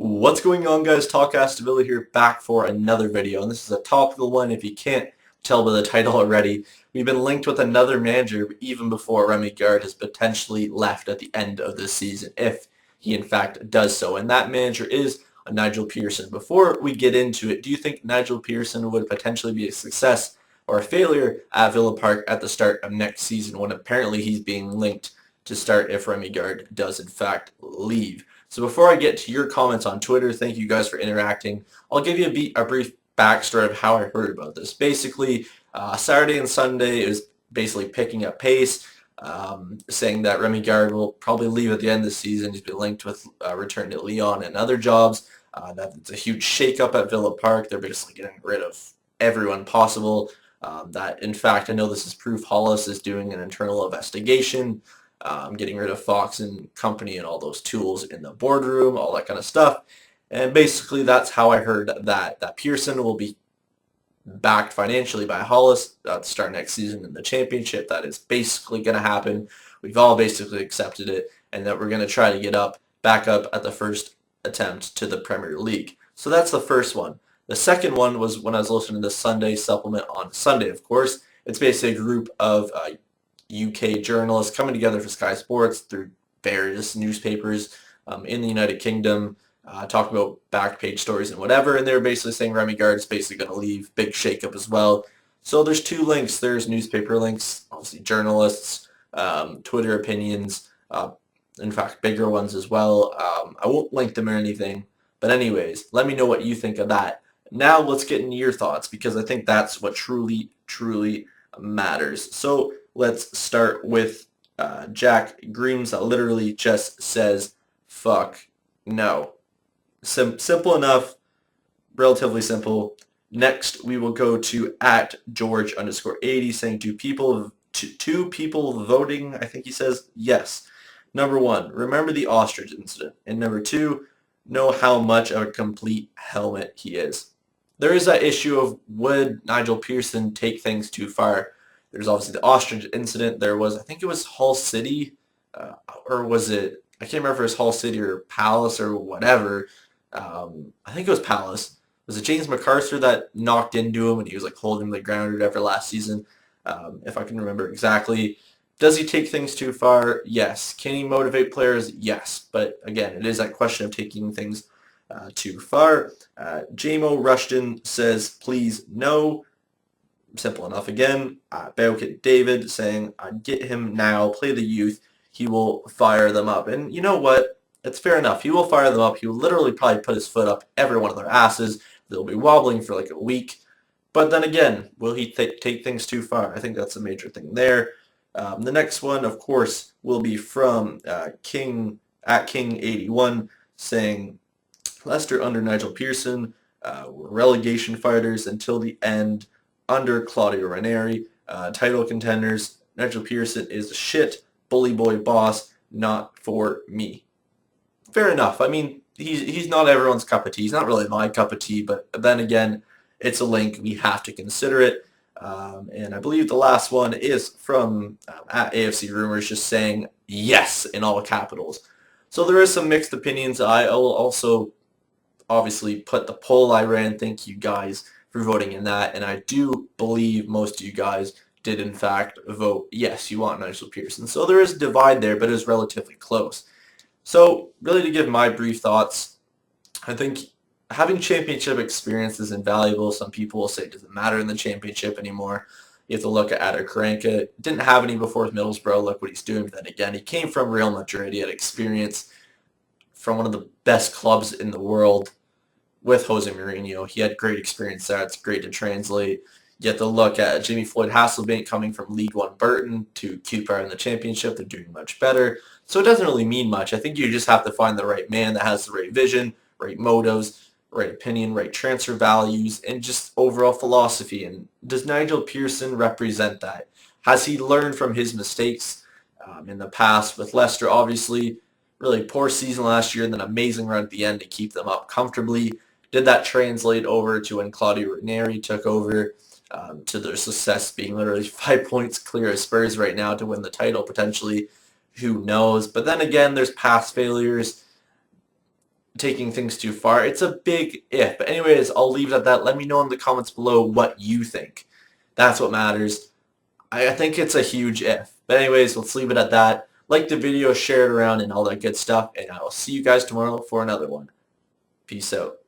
What's going on, guys? TalkAstonVilla here, back for another video, and this is a topical one. If you can't tell by the title already, we've been linked with another manager even before Remi Garde has potentially left at the end of this season, if he in fact does so, and that manager is Nigel Pearson. Before we get into it, do you think Nigel Pearson would potentially be a success or a failure at Villa Park at the start of next season, when apparently he's being linked to start if Remi Garde does in fact leave? So before I get to your comments on Twitter, thank you guys for interacting. I'll give you a brief backstory of how I heard about this. Basically, Saturday and Sunday, it was basically picking up pace, saying that Remi Garde will probably leave at the end of the season. He's been linked with return to Lyon and other jobs. That it's a huge shakeup at Villa Park. They're basically getting rid of everyone possible. That, in fact, I know this is proof Hollis is doing an internal investigation, getting rid of Fox and company and all those tools in the boardroom, all that kind of stuff. And basically that's how I heard that Pearson will be backed financially by Hollis to start next season in the championship. That is basically going to happen. We've all basically accepted it, and that we're going to try to get back up at the first attempt to the Premier League. So that's the first one. The second one was when I was listening to the Sunday supplement on Sunday, of course. It's basically a group of UK journalists coming together for Sky Sports through various newspapers in the United Kingdom, talking about back page stories and whatever, and they're basically saying Remi Garde is basically going to leave, big shakeup as well. So there's two links. There's newspaper links, obviously journalists, Twitter opinions, in fact bigger ones as well. I won't link them or anything, but anyways, let me know what you think of that. Now let's get into your thoughts, because I think that's what truly matters. So let's start with Jack Greaves, that literally just says, fuck no. Simple enough, relatively simple. Next, we will go to at George_80, saying two people voting, I think he says, yes. Number one, remember the ostrich incident. And number two, know how much of a complete helmet he is. There is that issue of, would Nigel Pearson take things too far? There's obviously the ostrich incident. There was, I think it was Hull City, or was it, I can't remember if it was Hull City or Palace or whatever. I think it was Palace. Was it James MacArthur that knocked into him and he was like holding the ground or whatever last season? If I can remember exactly. Does he take things too far? Yes. Can he motivate players? Yes. But again, it is that question of taking things too far. JMO Rushton says, please no. Simple enough again. Beokit David saying, I'd get him now, play the youth, he will fire them up. And you know what? It's fair enough. He will fire them up. He will literally probably put his foot up every one of their asses. They'll be wobbling for like a week. But then again, will he take things too far? I think that's a major thing there. The next one, of course, will be from King81 saying, Leicester under Nigel Pearson were relegation fighters until the end under Claudio Ranieri. Title contenders. Nigel Pearson is a shit bully boy boss, not for me. Fair enough. I mean, he's not everyone's cup of tea. He's not really my cup of tea, but then again, it's a link. We have to consider it. And I believe the last one is from at AFC Rumors, just saying yes in all capitals. So there is some mixed opinions. I will also obviously put the poll I ran. Thank you guys for voting in that. And I do believe most of you guys did in fact vote yes, you want Nigel Pearson. So there is a divide there, but it is relatively close. So really, to give my brief thoughts, I think having championship experience is invaluable. Some people will say it doesn't matter in the championship anymore. You have to look at Adder Karanka. Didn't have any before with Middlesbrough. Look what he's doing. But then again, he came from Real Madrid. He had experience from one of the best clubs in the world with Jose Mourinho. He had great experience there. It's great to translate. You have to look at Jamie Floyd Hasselbank coming from League One Burton to QPR in the championship. They're doing much better. So it doesn't really mean much. I think you just have to find the right man that has the right vision, right motives, right opinion, right transfer values, and just overall philosophy. And does Nigel Pearson represent that? Has he learned from his mistakes in the past with Leicester? Obviously, really poor season last year and then amazing run at the end to keep them up comfortably. Did that translate over to when Claudio Ranieri took over, to their success being literally 5 points clear of Spurs right now to win the title potentially? Who knows? But then again, there's past failures. taking things too far. It's a big if. But anyways, I'll leave it at that. Let me know in the comments below what you think. That's what matters. I think it's a huge if. But anyways, let's leave it at that. Like the video, share it around, and all that good stuff. And I will see you guys tomorrow for another one. Peace out.